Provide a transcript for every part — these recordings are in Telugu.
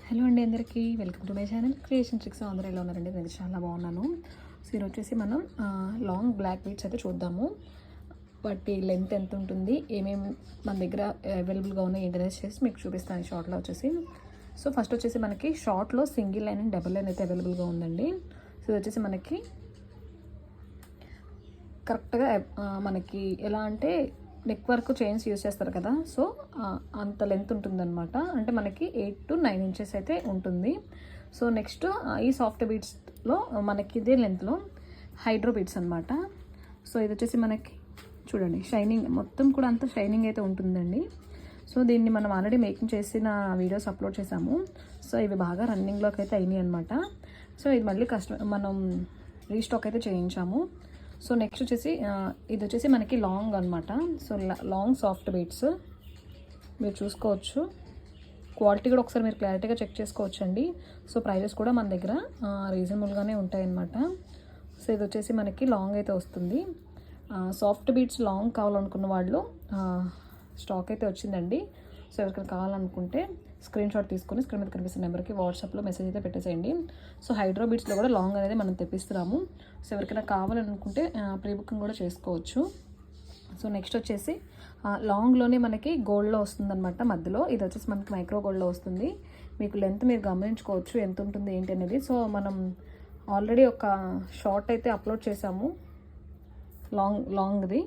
హలో అండి, అందరికీ welcome to my channel creation tricks. అందరూ ఎలా ఉన్నారండి? నేను చాలా బాగున్నాను. సో ఈరోజు వచ్చేసి మనం లాంగ్ బ్లాక్ బీడ్స్ అయితే చూద్దాము. వాటి లెంత్ ఎంత ఉంటుంది, ఏమేమి మన దగ్గర అవైలబుల్గా ఉన్నాయి ఏంటనేది చేసి మీకు చూపిస్తాను ఈ షార్ట్లో వచ్చేసి. సో ఫస్ట్ వచ్చేసి మనకి షార్ట్లో single line and double line అయితే అవైలబుల్గా ఉందండి. సో ఇది వచ్చేసి మనకి కరెక్ట్గా మనకి ఎలా అంటే నెక్ వర్క్ చైన్స్ యూజ్ చేస్తారు కదా, సో అంత లెంత్ ఉంటుందన్నమాట. అంటే మనకి 8 to 9 ఇంచెస్ అయితే ఉంటుంది. సో నెక్స్ట్ ఈ సాఫ్ట్ బీడ్స్లో మనకి ఇదే లెంత్లో హైడ్రో బీడ్స్ అనమాట. సో ఇది వచ్చేసి మనకి చూడండి షైనింగ్ మొత్తం కూడా అంత షైనింగ్ అయితే ఉంటుందండి. సో దీన్ని మనం ఆల్రెడీ మేకింగ్ చేసిన వీడియోస్ అప్లోడ్ చేసాము. సో ఇవి బాగా రన్నింగ్లోకి అయితే అయినాయి అనమాట. సో ఇది మళ్ళీ మనం రీస్టాక్ అయితే చేయించాము. సో నెక్స్ట్ వచ్చేసి ఇది వచ్చేసి మనకి లాంగ్ అనమాట. సో లాంగ్ సాఫ్ట్ బీడ్స్ మీరు చూసుకోవచ్చు. క్వాలిటీ కూడా ఒకసారి మీరు క్లారిటీగా చెక్ చేసుకోవచ్చు అండి. సో ప్రైజెస్ కూడా మన దగ్గర రీజనబుల్గానే ఉంటాయన్నమాట. సో ఇది వచ్చేసి మనకి లాంగ్ అయితే వస్తుంది. సాఫ్ట్ బీడ్స్ లాంగ్ కావాలనుకున్న వాళ్ళు స్టాక్ అయితే వచ్చిందండి. సో ఎవరికైనా కావాలనుకుంటే స్క్రీన్ షాట్ తీసుకొని స్క్రీన్ మీద కనిపిస్తున్న నెంబర్కి వాట్సాప్లో మెసేజ్ అయితే పెట్టేసేయండి. సో హైడ్రో బీడ్స్లో కూడా లాంగ్ అనేది మనం తెప్పిస్తున్నాము. సో ఎవరికైనా కావాలనుకుంటే ప్రీ బుకింగ్ కూడా చేసుకోవచ్చు. సో నెక్స్ట్ వచ్చేసి లాంగ్లోనే మనకి గోల్డ్లో వస్తుందన్నమాట. మధ్యలో ఇది వచ్చేసి మనకి మైక్రో గోల్డ్లో వస్తుంది. మీకు లెంత్ మీరు గమనించుకోవచ్చు ఎంత ఉంటుంది ఏంటి అనేది. సో మనం ఆల్రెడీ ఒక షార్ట్ అయితే అప్లోడ్ చేసాము లాంగ్ది.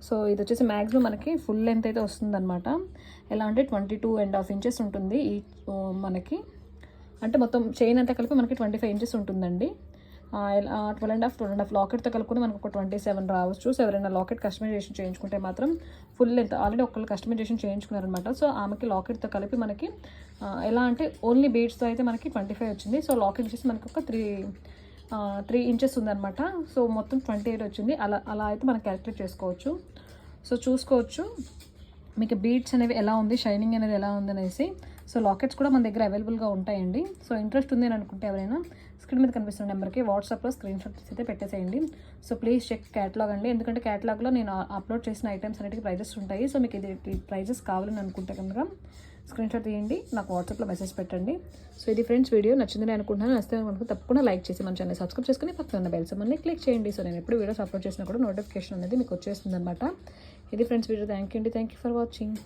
సో ఇది వచ్చేసి మ్యాక్సిమం మనకి ఫుల్ లెంత్ అయితే వస్తుందన్నమాట. ఎలా అంటే 22.5 ఇంచెస్ ఉంటుంది ఈ మనకి. అంటే మొత్తం చైన్ అంతా కలిపి మనకి 25 ఇంచెస్ ఉంటుందండి. 12.5 లాకెట్తో కలుపుకొని మనకు ఒక 27 రావచ్చు. సో ఎవరైనా లాకెట్ కస్టమైజేషన్ చేయించుకుంటే మాత్రం ఫుల్ లెంత్ ఆల్రెడీ ఒకళ్ళు కస్టమైజేషన్ చేయించుకున్నారనమాట. సో ఆమెకి లాకెట్తో కలిపి మనకి ఎలా అంటే ఓన్లీ బీడ్స్తో అయితే మనకి 25 వచ్చింది. సో లాకెట్ వచ్చేసి మనకి ఒక 3 ఇంచెస్ ఉందన్నమాట. సో మొత్తం 28 వచ్చింది. అలా అయితే మనం క్యాలిక్యులేట్ చేసుకోవచ్చు. సో చూసుకోవచ్చు మీకు బీడ్స్ అనేవి ఎలా ఉంది, షైనింగ్ అనేది ఎలా ఉంది అనేసి. సో లాకెట్స్ కూడా మన దగ్గర అవైలబుల్గా ఉంటాయండి. సో ఇంట్రెస్ట్ ఉంది అని అనుకుంటే ఎవరైనా స్క్రీన్ మీద కనిపిస్తున్న నెంబర్కి వాట్సాప్లో స్క్రీన్ షాట్స్ అయితే పెట్టేసేయండి. సో ప్లీజ్ చెక్ క్యాటలాగ్ అండి, ఎందుకంటే క్యాటలాగ్లో నేను అప్లోడ్ చేసిన ఐటమ్స్ అన్నిటికీ ప్రైజెస్ ఉంటాయి. సో మీకు ఇది ప్రైజెస్ కావాలని అనుకుంటే కనుక స్క్రీన్ షాట్ తీయండి, నాకు వాట్సాప్లో మెసేజ్ పెట్టండి. సో ఇది ఫ్రెండ్స్ వీడియో నచ్చిందని అనుకుంటున్నాను. నచ్చితే అనుకుంటే తప్పకుండా లైక్ చేసి మన ఛానల్ సబ్స్క్రైబ్ చేసుకుని పక్కన ఉన్న బెల్ సింబల్ని క్లిక్ చేయండి. సో నేను ఎప్పుడు వీడియోస్ అప్లోడ్ చేసినా కూడా నోటిఫికేషన్ అనేది మీకు వచ్చేస్తుంది అనమాట. ఇది friends video. Thank you for watching.